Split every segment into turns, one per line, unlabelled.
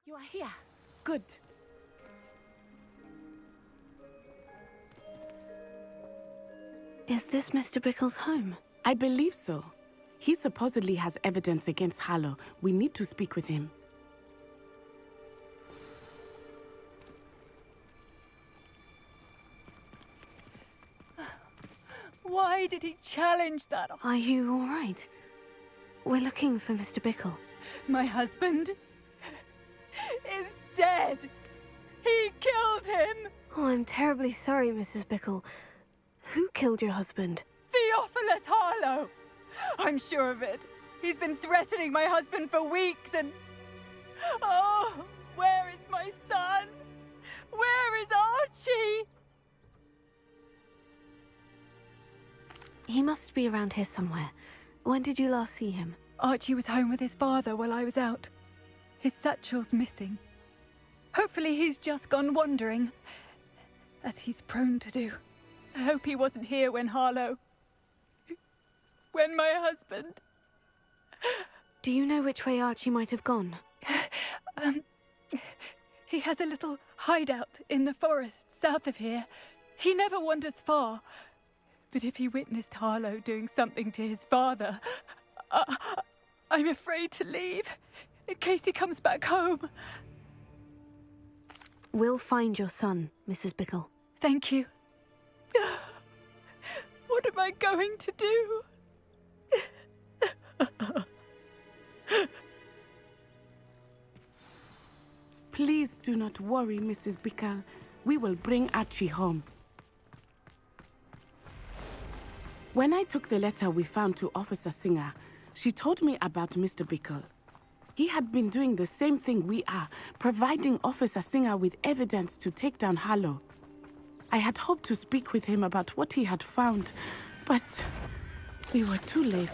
You are here. Good.
Is this Mr. Bickle's home?
I believe so. He supposedly has evidence against Harlow. We need to speak with him.
Why did he challenge that?
Are you all right? We're looking for Mr. Bickle.
My husband is dead. He killed him.
Oh, I'm terribly sorry, Mrs. Bickle. Who killed your husband?
Theophilus Harlow. I'm sure of it. He's been threatening my husband for weeks and... Oh, where is my son? Where is Archie?
He must be around here somewhere. When did you last see him?
Archie was home with his father while I was out. His satchel's missing. Hopefully he's just gone wandering, as he's prone to do. I hope he wasn't here when Harlow... when my husband...
Do you know which way Archie might have gone?
He has a little hideout in the forest south of here. He never wanders far. But if he witnessed Harlow doing something to his father, I'm afraid to leave, in case he comes back home.
We'll find your son, Mrs. Bickle.
Thank you. What am I going to do?
Please do not worry, Mrs. Bickle. We will bring Archie home. When I took the letter we found to Officer Singer, she told me about Mr. Bickle. He had been doing the same thing we are, providing Officer Singer with evidence to take down Harlow. I had hoped to speak with him about what he had found, but we were too late.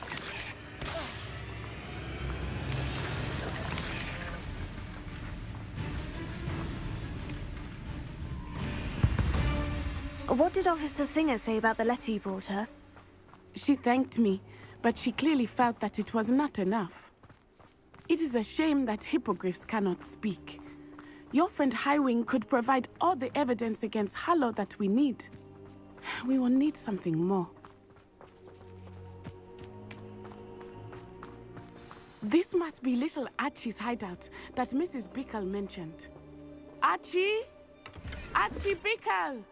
What did Officer Singer say about the letter you brought her?
She thanked me, but she clearly felt that it was not enough. It is a shame that hippogriffs cannot speak. Your friend Highwing could provide all the evidence against Harlow that we need. We will need something more. This must be little Archie's hideout that Mrs. Bickle mentioned. Archie? Archie Bickle!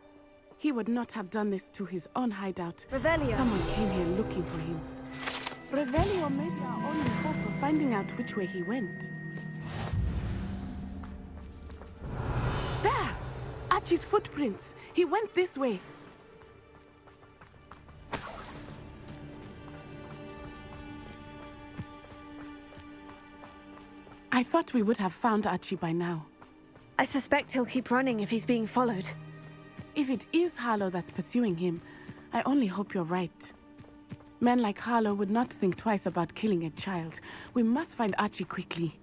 He would not have done this to his own hideout.
Revelio.
Someone came here looking for him. Revelio may be our only hope of finding out which way he went. There! Archie's footprints. He went this way. I thought we would have found Archie by now.
I suspect he'll keep running if he's being followed.
If it is Harlow that's pursuing him, I only hope you're right. Men like Harlow would not think twice about killing a child. We must find Archie quickly.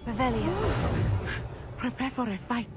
Revelio.
Prepare for a fight.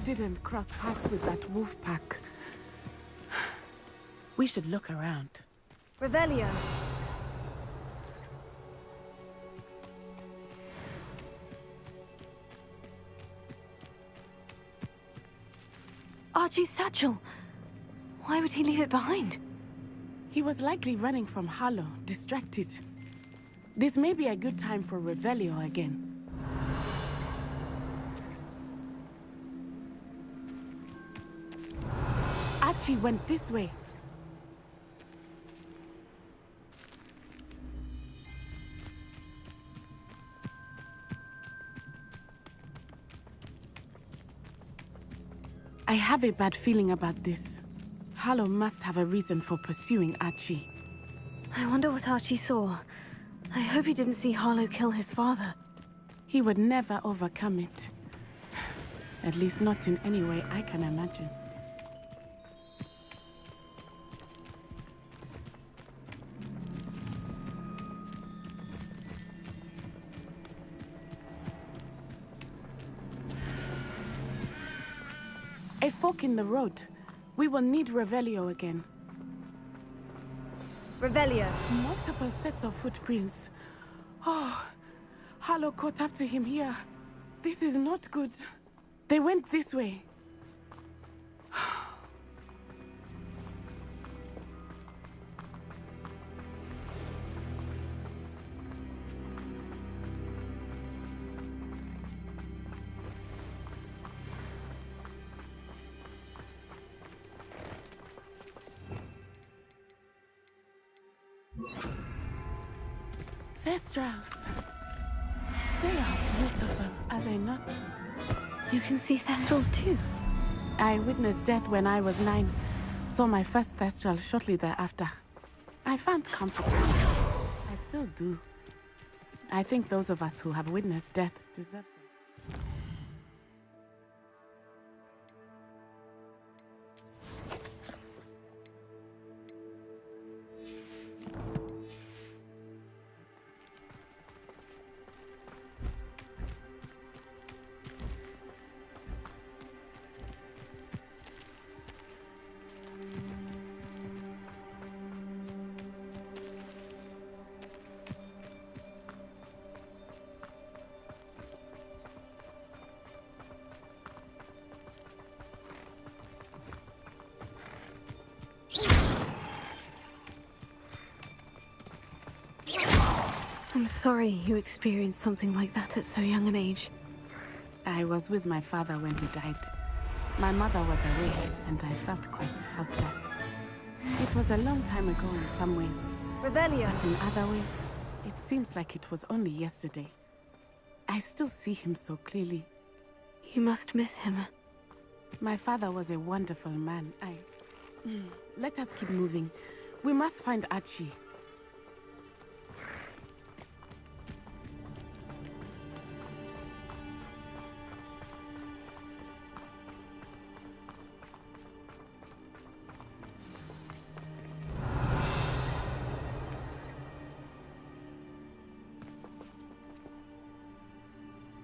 Didn't cross paths with that wolf pack. We should look around.
Revelio. Archie's satchel. Why would he leave it behind?
He was likely running from Harlow, distracted. This may be a good time for Revelio again. Archie went this way. I have a bad feeling about this. Harlow must have a reason for pursuing Archie.
I wonder what Archie saw. I hope he didn't see Harlow kill his father.
He would never overcome it. At least not in any way I can imagine. A fork in the road. We will need Revelio again.
Revelio.
Multiple sets of footprints. Oh, Harlow caught up to him here. This is not good. They went this way. Thestrals. They are beautiful, are they not?
You can see Thestrals too.
I witnessed death when I was 9. Saw my first Thestral shortly thereafter. I found comfort. I still do. I think those of us who have witnessed death deserve some.
I'm sorry you experienced something like that at so young an age.
I was with my father when he died. My mother was away, and I felt quite helpless. It was a long time ago in some ways.
Revelio.
But in other ways, it seems like it was only yesterday. I still see him so clearly.
You must miss him.
My father was a wonderful man. Let us keep moving. We must find Archie.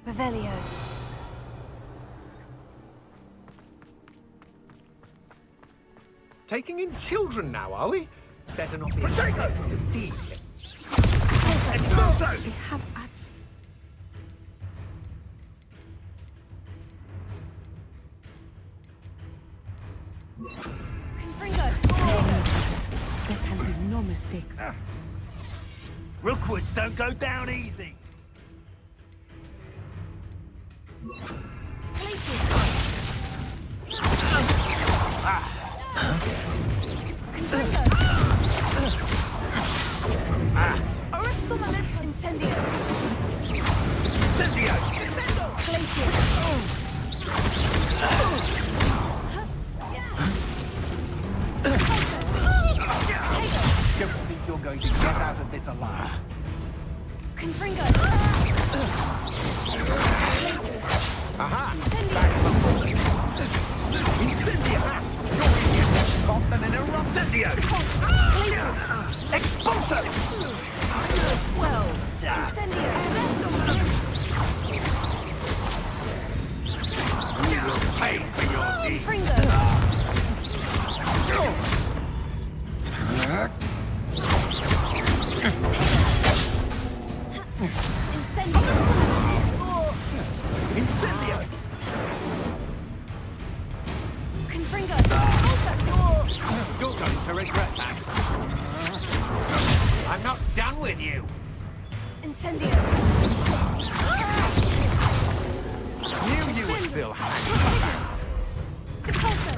Revelio.
Taking in children now, are we? Better not be to these.
We have Archie. There can be no mistakes.
Rookwoods don't go down easy.
Incendio.
Incendio!
Don't think you're going to get out of this alive.
Confringo.
Aha! Incendio! Pop them in a rock.
Incendio! Expulso!
Well done. Incendio.
You will pay for your deed.
Confringo.
Incendio!
Confringo.
You're going to regret that. I'm not done with you.
Incendio.
Knew you were still hanging about.
Repulsor.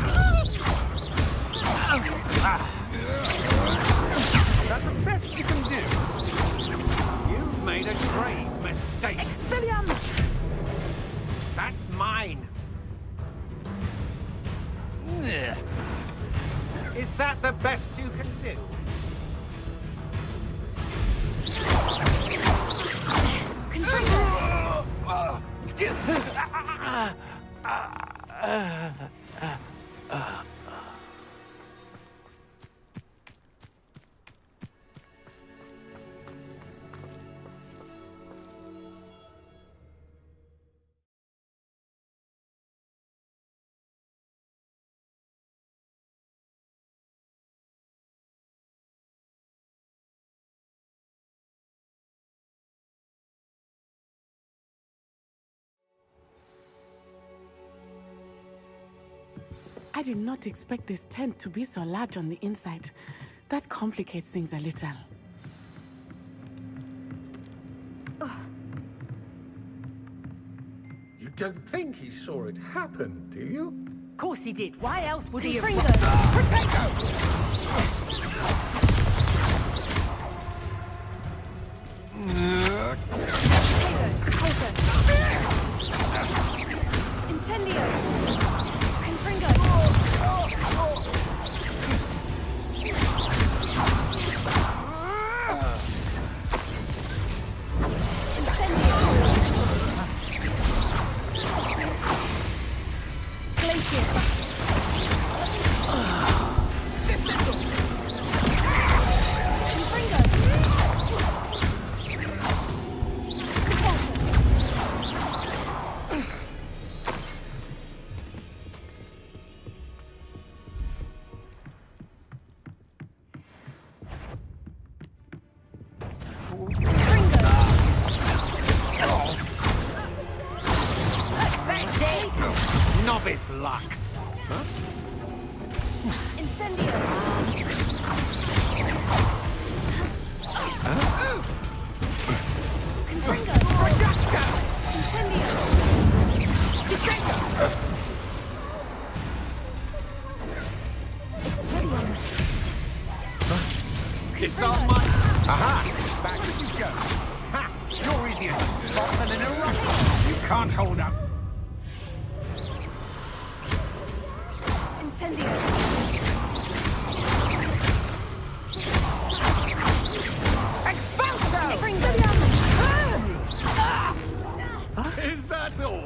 Is that the best you can do? You've made a grave mistake.
Expelliarmus!
That's mine. Is that the best you can do?
I did not expect this tent to be so large on the inside. That complicates things a little.
You don't think he saw it happen, do you?
Of course he did. Why else would he have...
Novice luck. Huh? It's on my... Aha! Back you go. Ha! You're easier to spot than an eruption. You can't hold up. Is that all?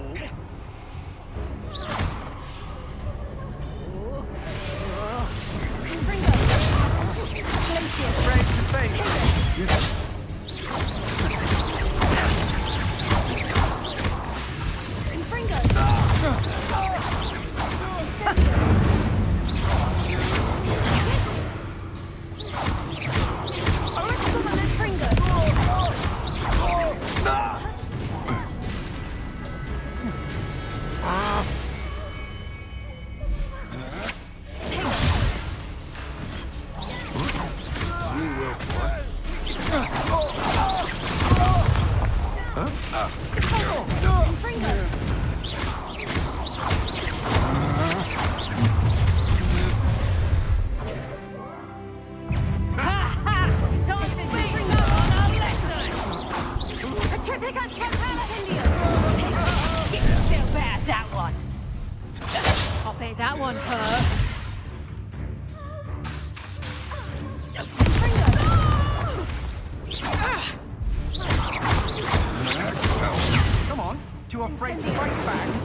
Face to face.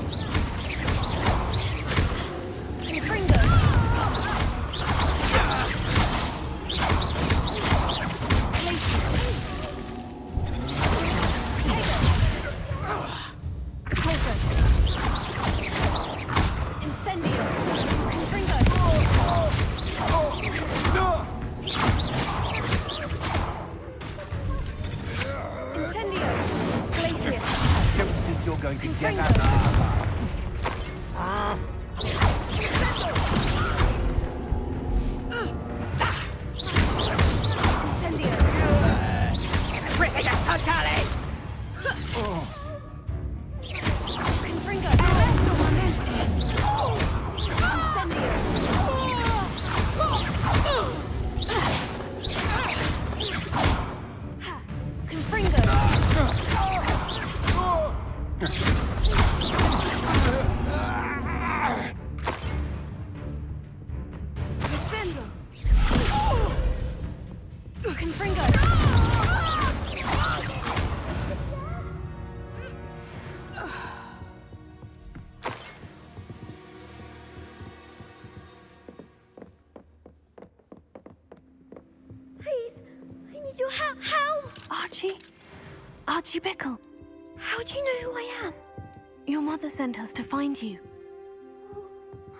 Please, I need your help.
Archie? Archie Bickle.
How do you know who I am?
Your mother sent us to find you.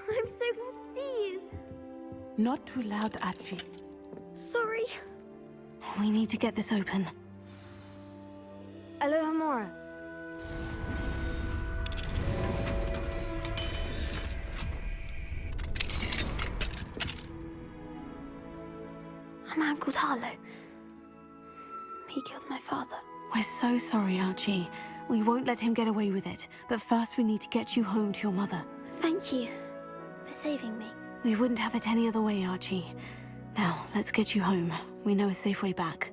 I'm so glad to see you.
Not too loud, Archie.
Sorry.
We need to get this open. Aloha Mora.
A man called Harlow. He killed my father.
We're so sorry, Archie. We won't let him get away with it. But first we need to get you home to your mother.
Thank you for saving me.
We wouldn't have it any other way, Archie. Now, let's get you home. We know a safe way back.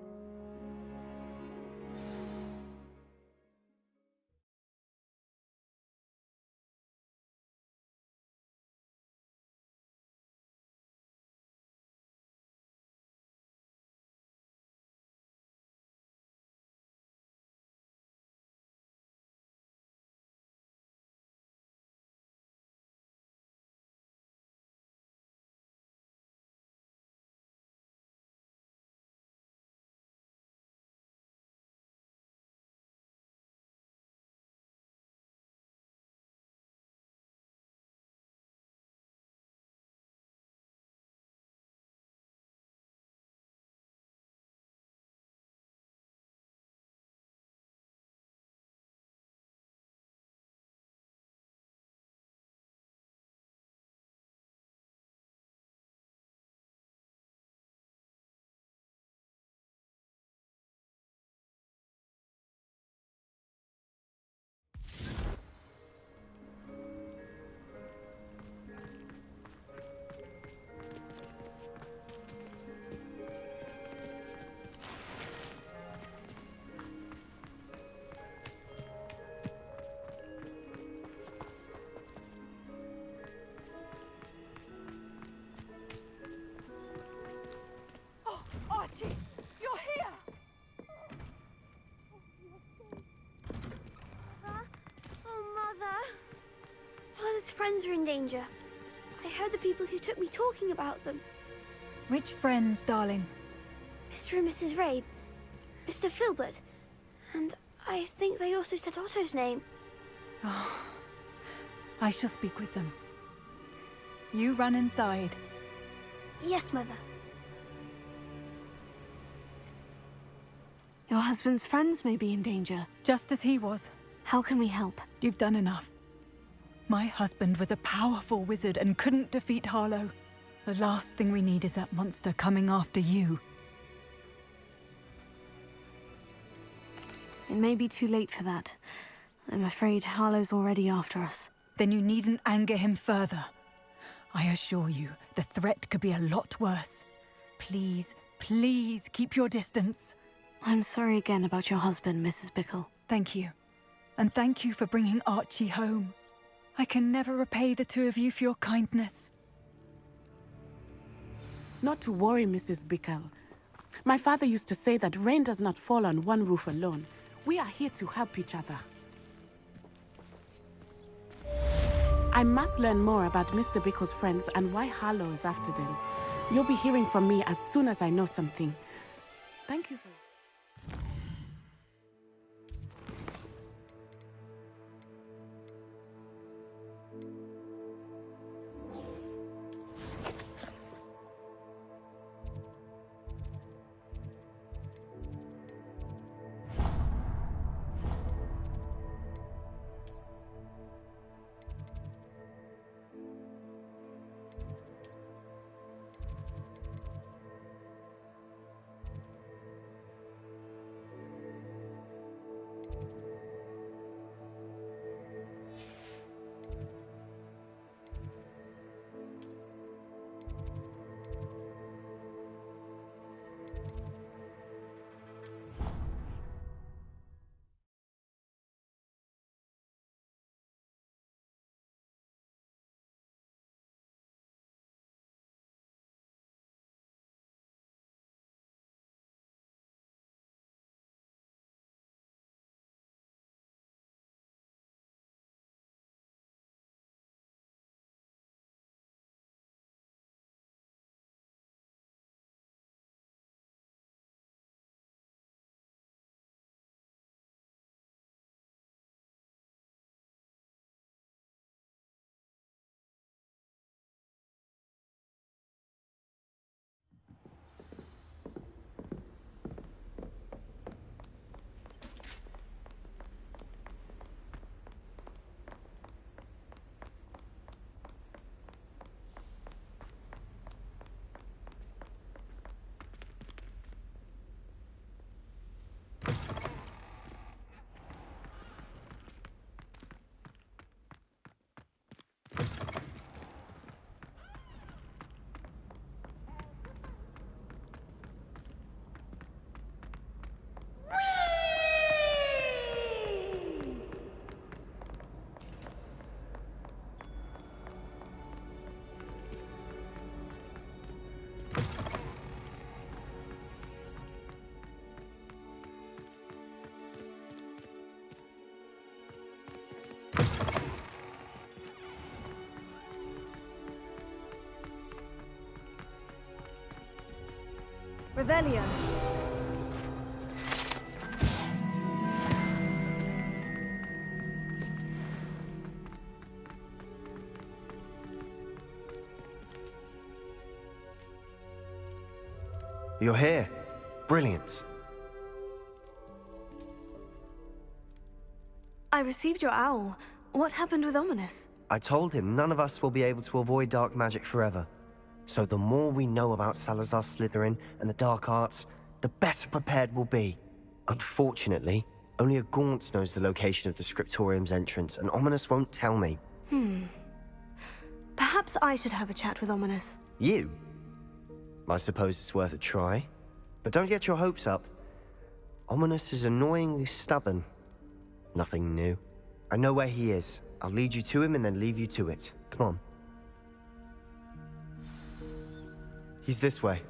Archie, you're here!
Oh, Mother. Father's friends are in danger. I heard the people who took me talking about them.
Which friends, darling?
Mr. and Mrs. Ray, Mr. Filbert, and I think they also said Otto's name.
Oh, I shall speak with them. You run inside.
Yes, Mother.
Your husband's friends may be in danger.
Just as he was.
How can we help?
You've done enough. My husband was a powerful wizard and couldn't defeat Harlow. The last thing we need is that monster coming after you.
It may be too late for that. I'm afraid Harlow's already after us.
Then you needn't anger him further. I assure you, the threat could be a lot worse. Please, please keep your distance.
I'm sorry again about your husband, Mrs. Bickle.
Thank you. And thank you for bringing Archie home. I can never repay the two of you for your kindness.
Not to worry, Mrs. Bickle. My father used to say that rain does not fall on one roof alone. We are here to help each other. I must learn more about Mr. Bickle's friends and why Harlow is after them. You'll be hearing from me as soon as I know something. Thank you for...
Revelio.
You're here. Brilliant.
I received your owl. What happened with Ominis?
I told him none of us will be able to avoid dark magic forever. So the more we know about Salazar Slytherin and the dark arts, the better prepared we'll be. Unfortunately, only a Gaunt knows the location of the Scriptorium's entrance, and Ominis won't tell me.
Perhaps I should have a chat with Ominis.
You? I suppose it's worth a try. But don't get your hopes up. Ominis is annoyingly stubborn. Nothing new. I know where he is. I'll lead you to him and then leave you to it. Come on. He's this way.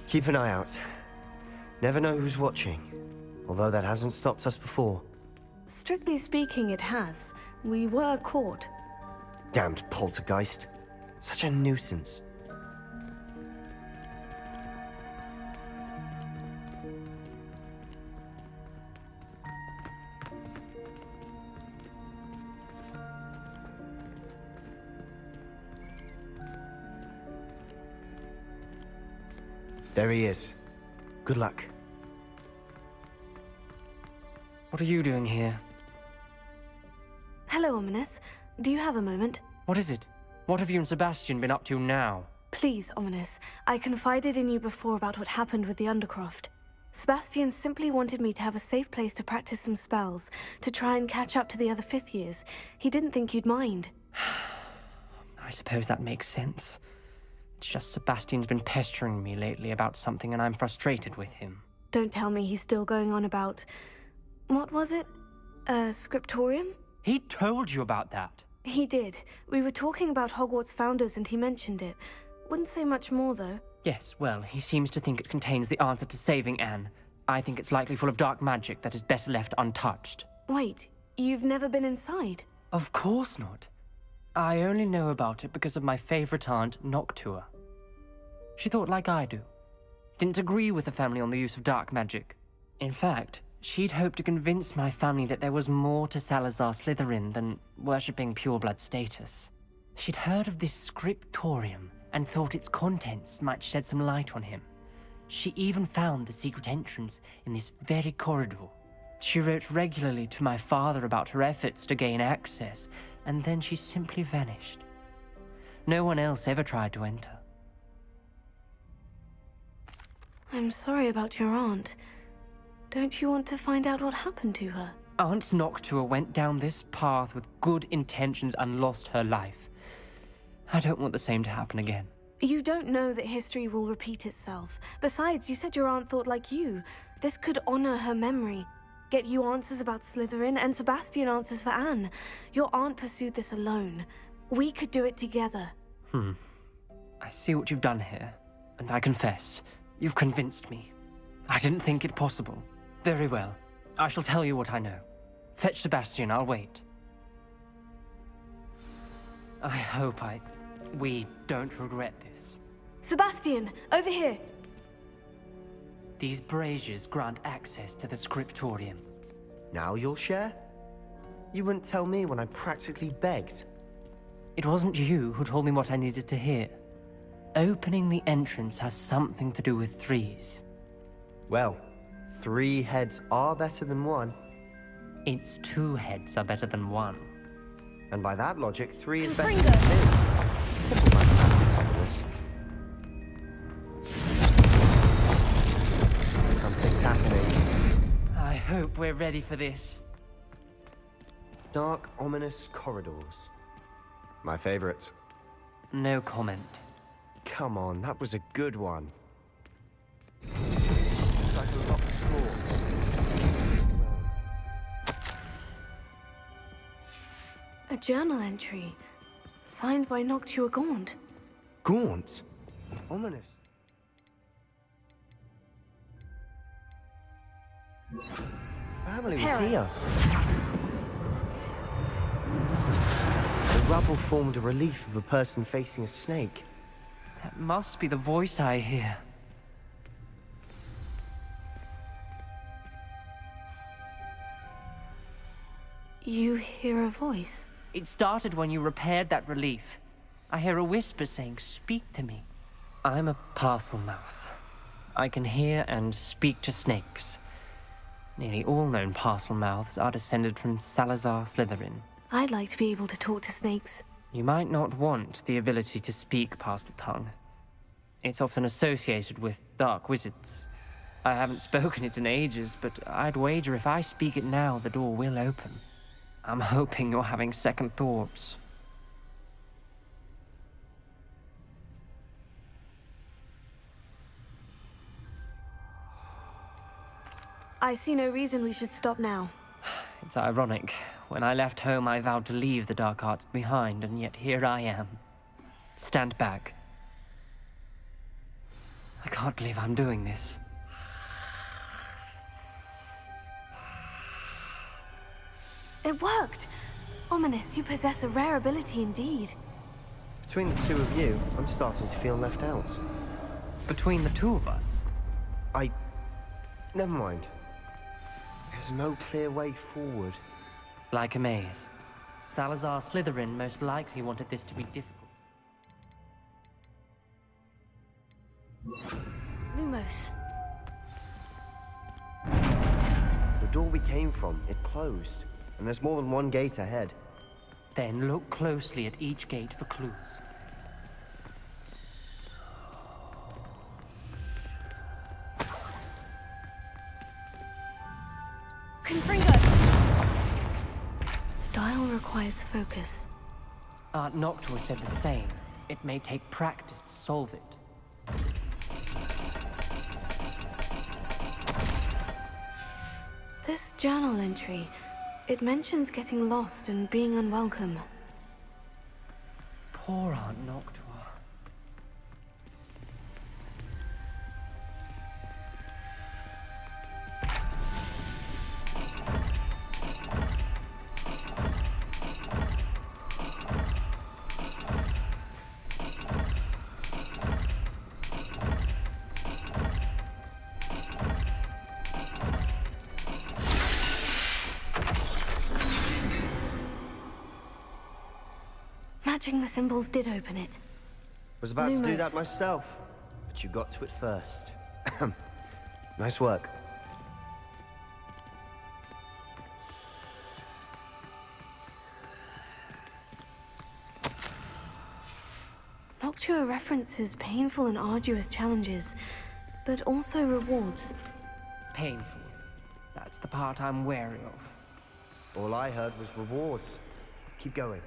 Keep an eye out. Never know who's watching. Although that hasn't stopped us before.
Strictly speaking, it has. We were caught.
Damned poltergeist. Such a nuisance. There he is. Good luck.
What are you doing here?
Hello, Ominis. Do you have a moment?
What is it? What have you and Sebastian been up to now?
Please, Ominis. I confided in you before about what happened with the Undercroft. Sebastian simply wanted me to have a safe place to practice some spells, to try and catch up to the other fifth years. He didn't think you'd mind.
I suppose that makes sense. It's just Sebastian's been pestering me lately about something and I'm frustrated with him.
Don't tell me he's still going on about... What was it? Scriptorium?
He told you about that?
He did. We were talking about Hogwarts founders and he mentioned it. Wouldn't say much more, though.
Yes, well, he seems to think it contains the answer to saving Anne. I think it's likely full of dark magic that is better left untouched.
Wait, you've never been inside?
Of course not. I only know about it because of my favorite aunt, Noctua. She thought like I do. Didn't agree with the family on the use of dark magic. In fact, she'd hoped to convince my family that there was more to Salazar Slytherin than worshipping pureblood status. She'd heard of this Scriptorium and thought its contents might shed some light on him. She even found the secret entrance in this very corridor. She wrote regularly to my father about her efforts to gain access, and then she simply vanished. No one else ever tried to enter.
I'm sorry about your aunt. Don't you want to find out what happened to her?
Aunt Noctua went down this path with good intentions and lost her life. I don't want the same to happen again.
You don't know that history will repeat itself. Besides, you said your aunt thought like you. This could honor her memory. Get you answers about Slytherin, and Sebastian answers for Anne. Your aunt pursued this alone. We could do it together.
I see what you've done here, and I confess, you've convinced me. I didn't think it possible. Very well. I shall tell you what I know. Fetch Sebastian, I'll wait. I hope we don't regret this.
Sebastian, over here!
These braziers grant access to the Scriptorium.
Now you'll share? You wouldn't tell me when I practically begged.
It wasn't you who told me what I needed to hear. Opening the entrance has something to do with threes.
Well, 3 heads are better than 1.
It's 2 heads are better than 1.
And by that logic, 3 is better than 2. Simple mathematics on this. Something's happening.
I hope we're ready for this.
Dark, ominous corridors. My favorite.
No comment.
Come on, that was a good one. It's like a locked door.
A journal entry. Signed by Noctua Gaunt.
Gaunt? Ominous. Family was
Harrow.
here. rubble formed a relief of a person facing a snake.
That must be the voice I hear.
You hear a voice?
It started when you repaired that relief. I hear a whisper saying, "Speak to me." I'm a parcel mouth. I can hear and speak to snakes. Nearly all known parcel mouths are descended from Salazar Slytherin.
I'd like to be able to talk to snakes.
You might not want the ability to speak parcel tongue. It's often associated with dark wizards. I haven't spoken it in ages, but I'd wager if I speak it now, the door will open. I'm hoping you're having second thoughts.
I see no reason we should stop now.
It's ironic. When I left home, I vowed to leave the dark arts behind, and yet here I am. Stand back. I can't believe I'm doing this.
It worked! Ominis, you possess a rare ability indeed.
Between the two of you, I'm starting to feel left out.
Between the two of us?
Never mind. There's no clear way forward.
Like a maze. Salazar Slytherin most likely wanted this to be difficult.
Lumos.
The door we came from, it closed. And there's more than one gate ahead.
Then look closely at each gate for clues.
Dial requires focus.
Aunt Noctua said the same. It may take practice to solve it.
This journal entry, it mentions getting lost and being unwelcome.
Poor Aunt Noctua.
Matching the symbols did open it.
Was about to do
Lumos.
that myself, but you got to it first. Nice work.
Noctua references painful and arduous challenges, but also rewards.
Painful. That's the part I'm wary of.
All I heard was rewards. Keep going.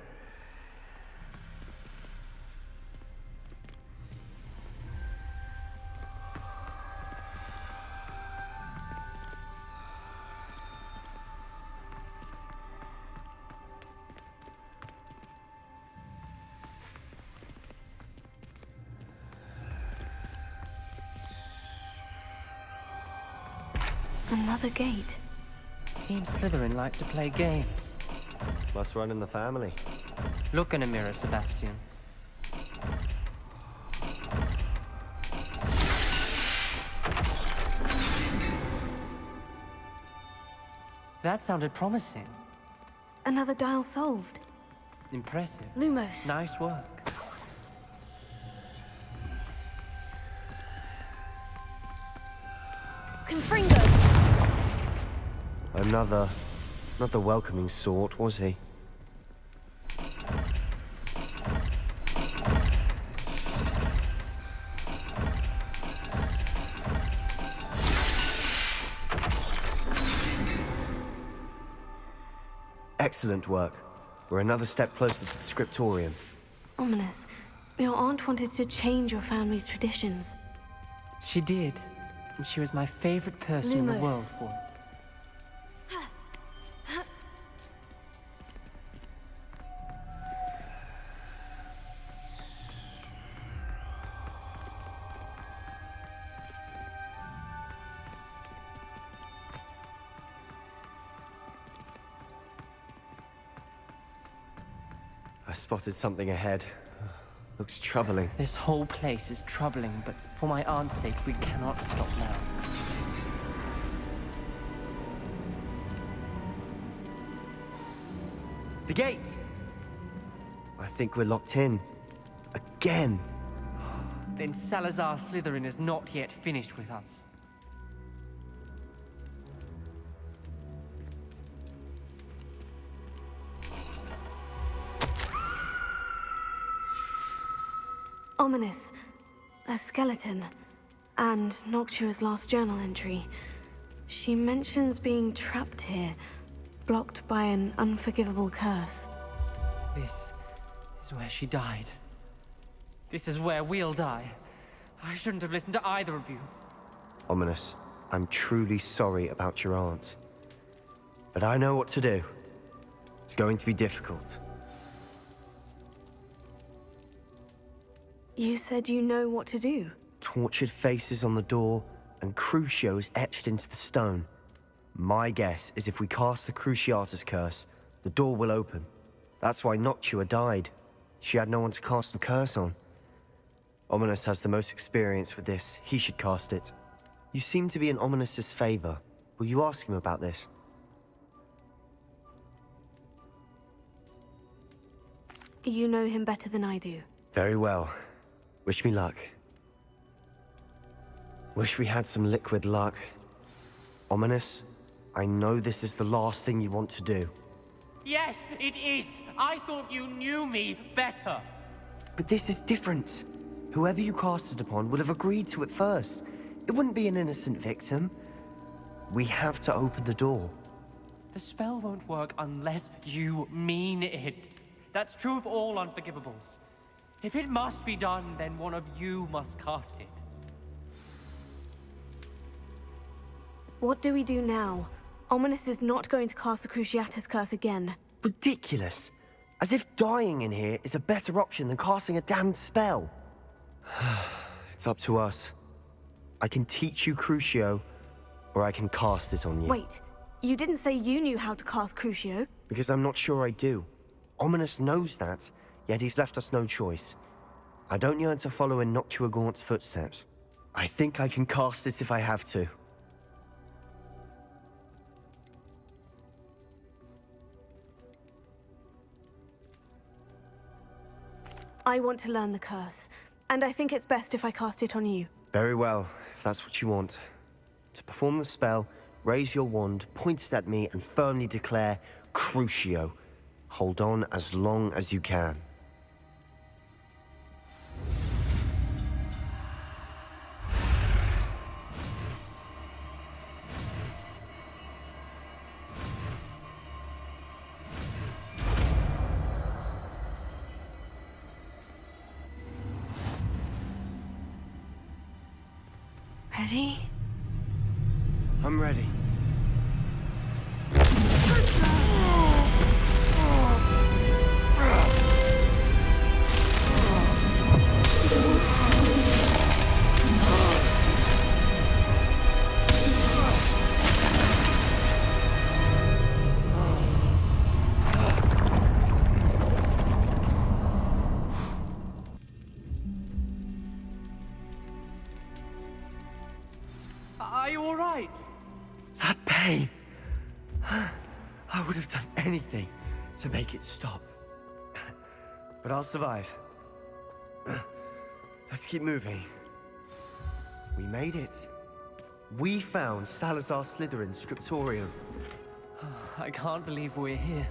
Another gate.
Seems Slytherin like to play games.
Must run in the family.
Look in a mirror, Sebastian. That sounded promising.
Another dial solved.
Impressive.
Lumos.
Nice work.
Confringo!
Another... not the welcoming sort, was he? Excellent work. We're another step closer to the Scriptorium.
Ominis, your aunt wanted to change your family's traditions.
She did. And she was my favorite person in the
Lumos.
world for it.
A spotted something ahead. Looks troubling.
This whole place is troubling, but for my aunt's sake, we cannot stop now.
The gate! I think we're locked in. Again.
Then Salazar Slytherin is not yet finished with us.
Ominis. A skeleton. And Noctua's last journal entry. She mentions being trapped here, blocked by an unforgivable curse.
This is where she died. This is where we'll die. I shouldn't have listened to either of you.
Ominis, I'm truly sorry about your aunt. But I know what to do. It's going to be difficult.
You said you know what to do.
Tortured faces on the door, and Crucios etched into the stone. My guess is if we cast the Cruciatus curse, the door will open. That's why Noctua died. She had no one to cast the curse on. Ominis has the most experience with this. He should cast it. You seem to be in Ominis's favor. Will you ask him about this?
You know him better than I do.
Very well. Wish me luck. Wish we had some liquid luck. Ominis, I know this is the last thing you want to do.
Yes, it is. I thought you knew me better.
But this is different. Whoever you cast it upon would have agreed to it first. It wouldn't be an innocent victim. We have to open the door.
The spell won't work unless you mean it. That's true of all unforgivables. If it must be done, then one of you must cast it.
What do we do now? Ominis is not going to cast the Cruciatus curse again.
Ridiculous. As if dying in here is a better option than casting a damned spell. It's up to us. I can teach you Crucio, or I can cast it on you.
Wait, you didn't say you knew how to cast Crucio.
Because I'm not sure I do. Ominis knows that, yet he's left us no choice. I don't yearn to follow in Noctua Gaunt's footsteps. I think I can cast it if I have to.
I want to learn the curse, and I think it's best if I cast it on you.
Very well, if that's what you want. To perform the spell, raise your wand, point it at me, and firmly declare, Crucio. Hold on as long as you can.
Ready?
I'm ready.
Are you all right?
That pain. I would have done anything to make it stop. But I'll survive. Let's keep moving. We made it. We found Salazar Slytherin's Scriptorium.
I can't believe we're here.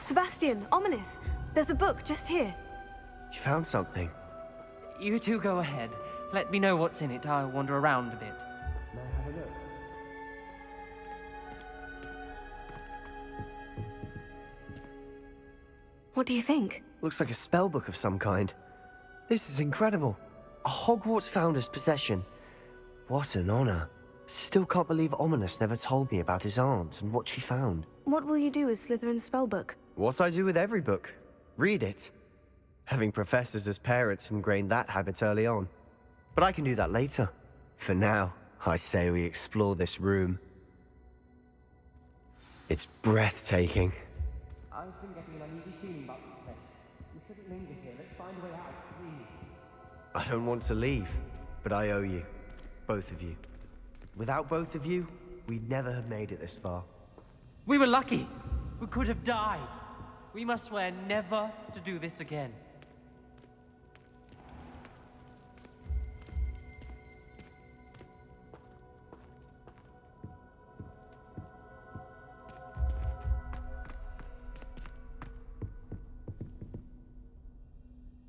Sebastian, Ominis, there's a book just here.
You found something.
You two go ahead. Let me know what's in it. I'll wander around a bit.
May I have a look?
What do you think?
Looks like a spell book of some kind. This is incredible. A Hogwarts founder's possession. What an honor. Still can't believe Ominis never told me about his aunt and what she found.
What will you do with Slytherin's spellbook?
What I do with every book. Read it. Having professors as parents ingrained that habit early on. But I can do that later. For now, I say we explore this room. It's breathtaking.
I've been getting an uneasy feeling about this place. We shouldn't linger here. Let's find a way out, please.
I don't want to leave, but I owe you. Both of you. Without both of you, we'd never have made it this far.
We were lucky. We could have died. We must swear never to do this again.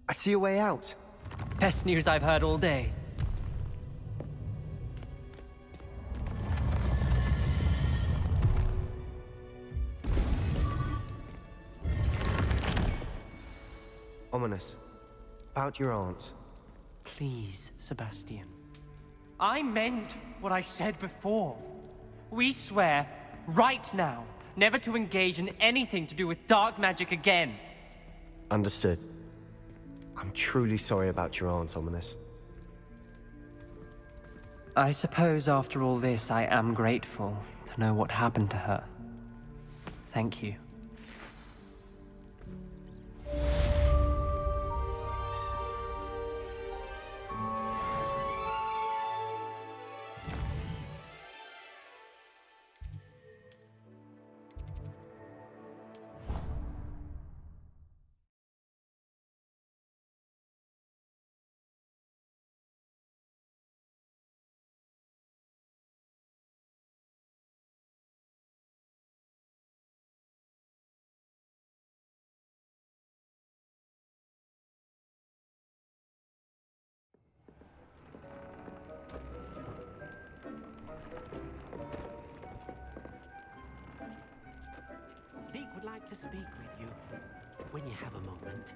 I see a way out.
Best news I've heard all day.
Ominis, about your aunt.
Please, Sebastian. I meant what I said before. We swear, right now, never to engage in anything to do with dark magic again.
Understood. I'm truly sorry about your aunt, Ominis.
I suppose after all this, I am grateful to know what happened to her. Thank you.
Deek would like to speak with you when you have a moment.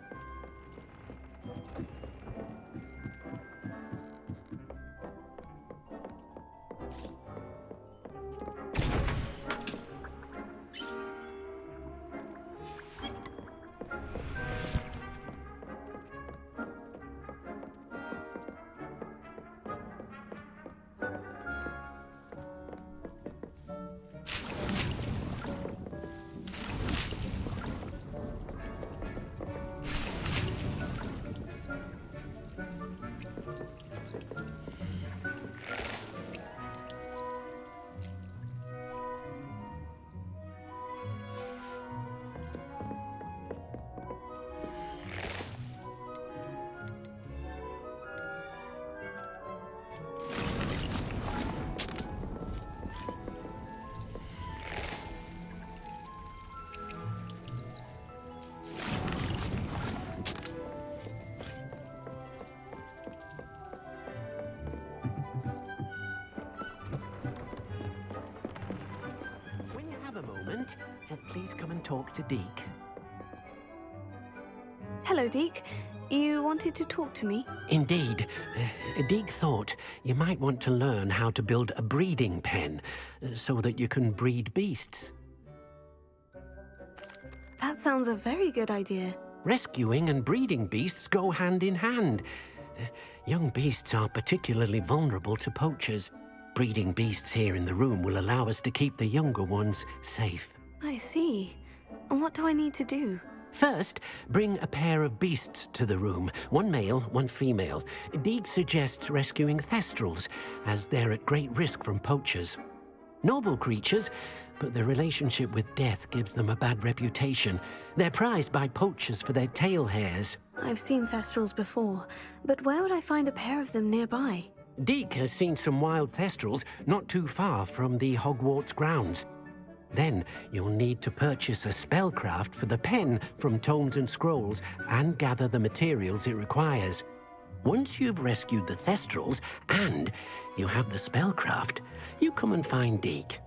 Please come and talk to Deek.
Hello, Deek. You wanted to talk to me?
Indeed. Deek thought you might want to learn how to build a breeding pen so that you can breed beasts.
That sounds a very good idea.
Rescuing and breeding beasts go hand in hand. Young beasts are particularly vulnerable to poachers. Breeding beasts here in the room will allow us to keep the younger ones safe.
I see. And what do I need to do?
First, bring a pair of beasts to the room. One male, one female. Deek suggests rescuing Thestrals, as they're at great risk from poachers. Noble creatures, but their relationship with death gives them a bad reputation. They're prized by poachers for their tail hairs.
I've seen Thestrals before, but where would I find a pair of them nearby?
Deek has seen some wild Thestrals not too far from the Hogwarts grounds. Then you'll need to purchase a spellcraft for the pen from Tomes and Scrolls and gather the materials it requires. Once you've rescued the Thestrals and you have the spellcraft, you come and find Deek.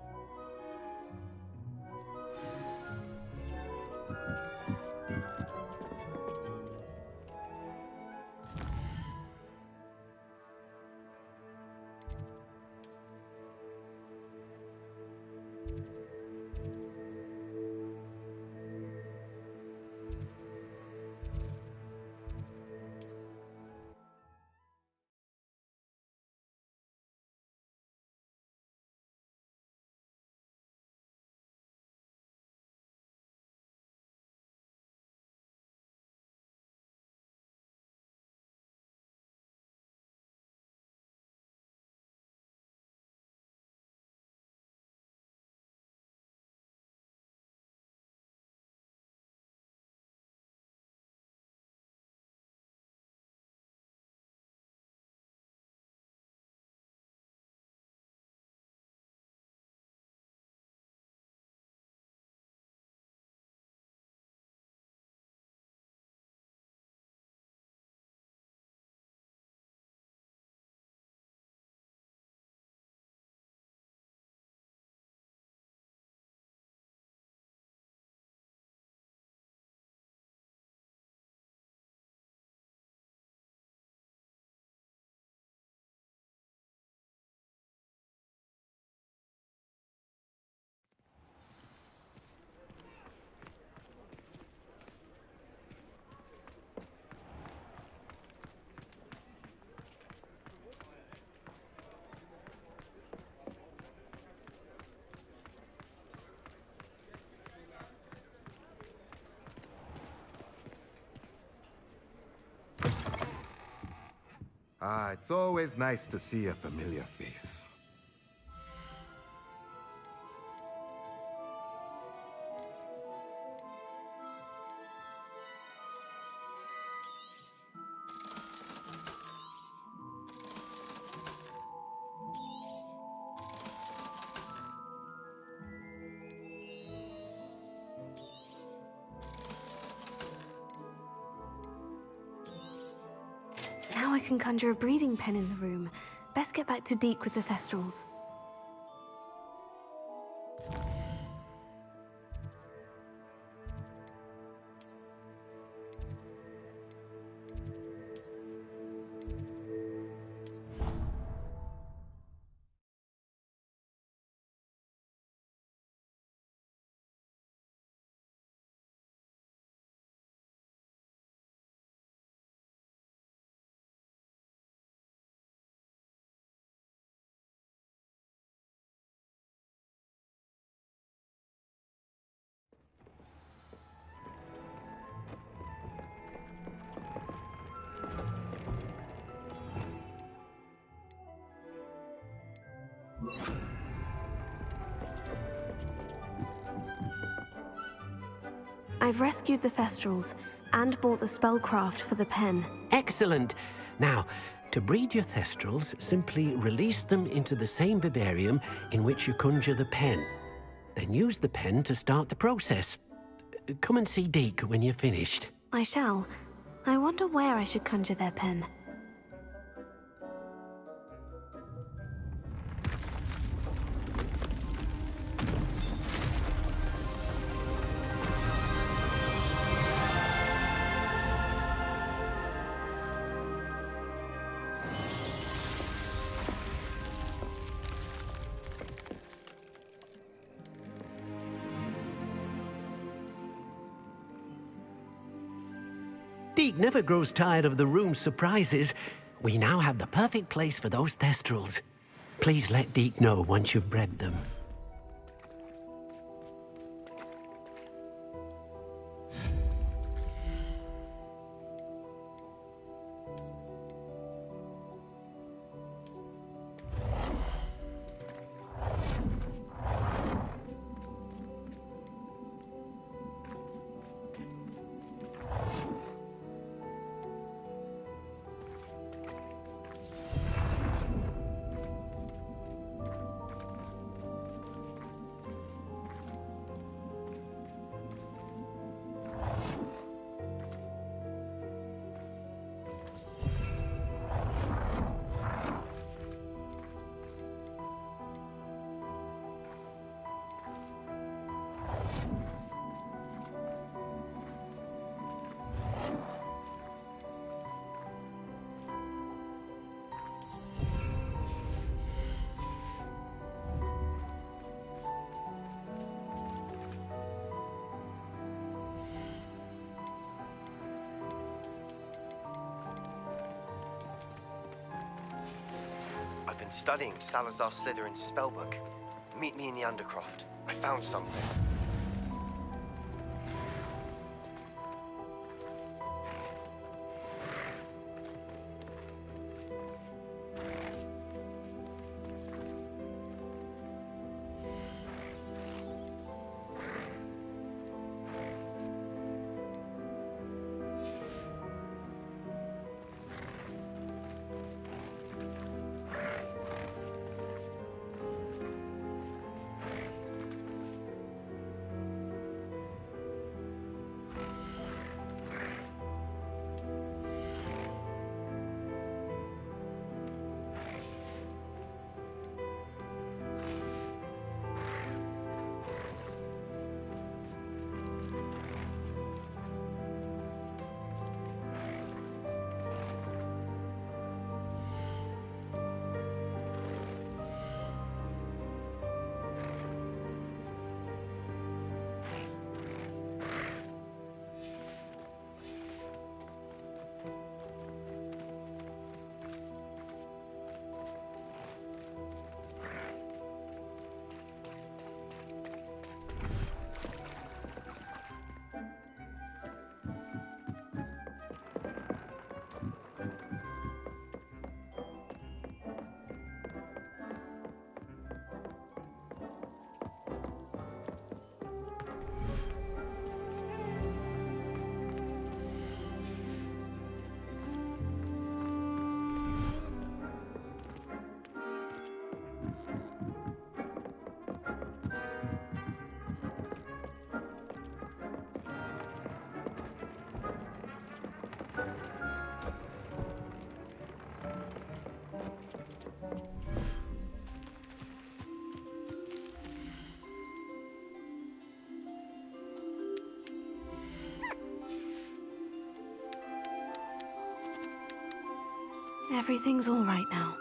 Ah, it's always nice to see a familiar face.
Now I can conjure a breeding pen in the room. Best get back to Deek with the Thestrals. I've rescued the Thestrals and bought the spellcraft for the pen.
Excellent! Now, to breed your Thestrals, simply release them into the same vivarium in which you conjure the pen. Then use the pen to start the process. Come and see Deek when you're finished.
I shall. I wonder where I should conjure their pen.
Deek never grows tired of the room's surprises. We now have the perfect place for those Thestrals. Please let Deek know once you've bred them.
I've been studying Salazar Slytherin's spellbook. Meet me in the Undercroft. I found something.
Everything's all right now.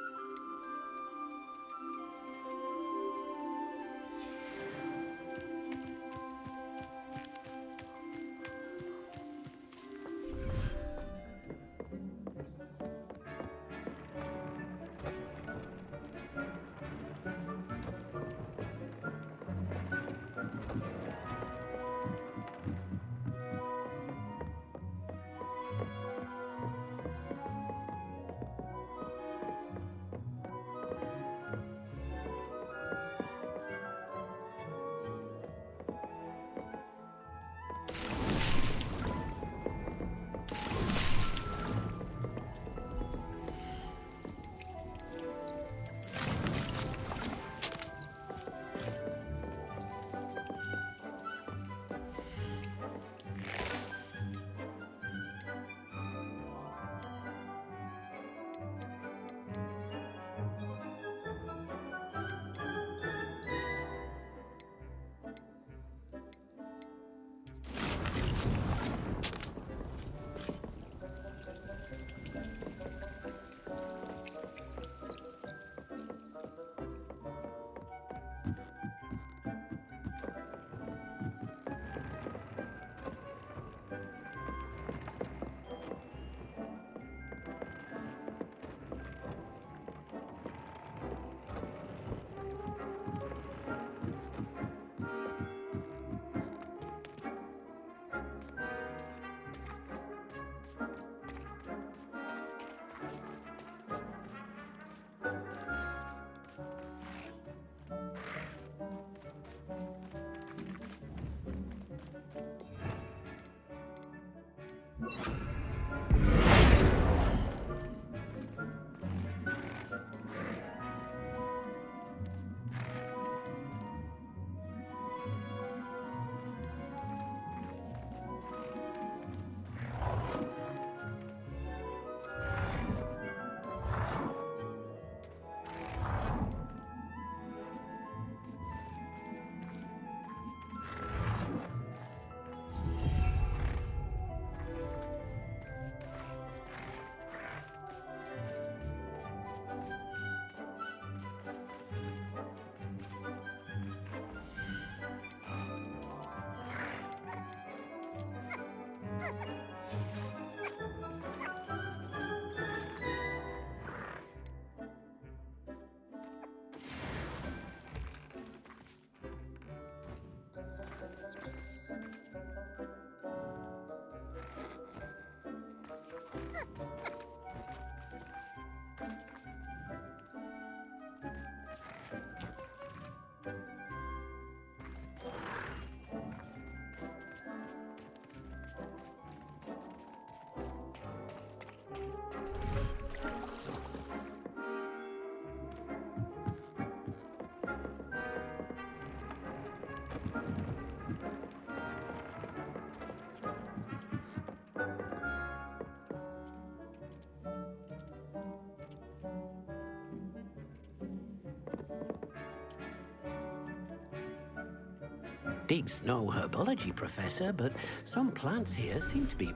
Deek's no herbology professor, but some plants here seem to be...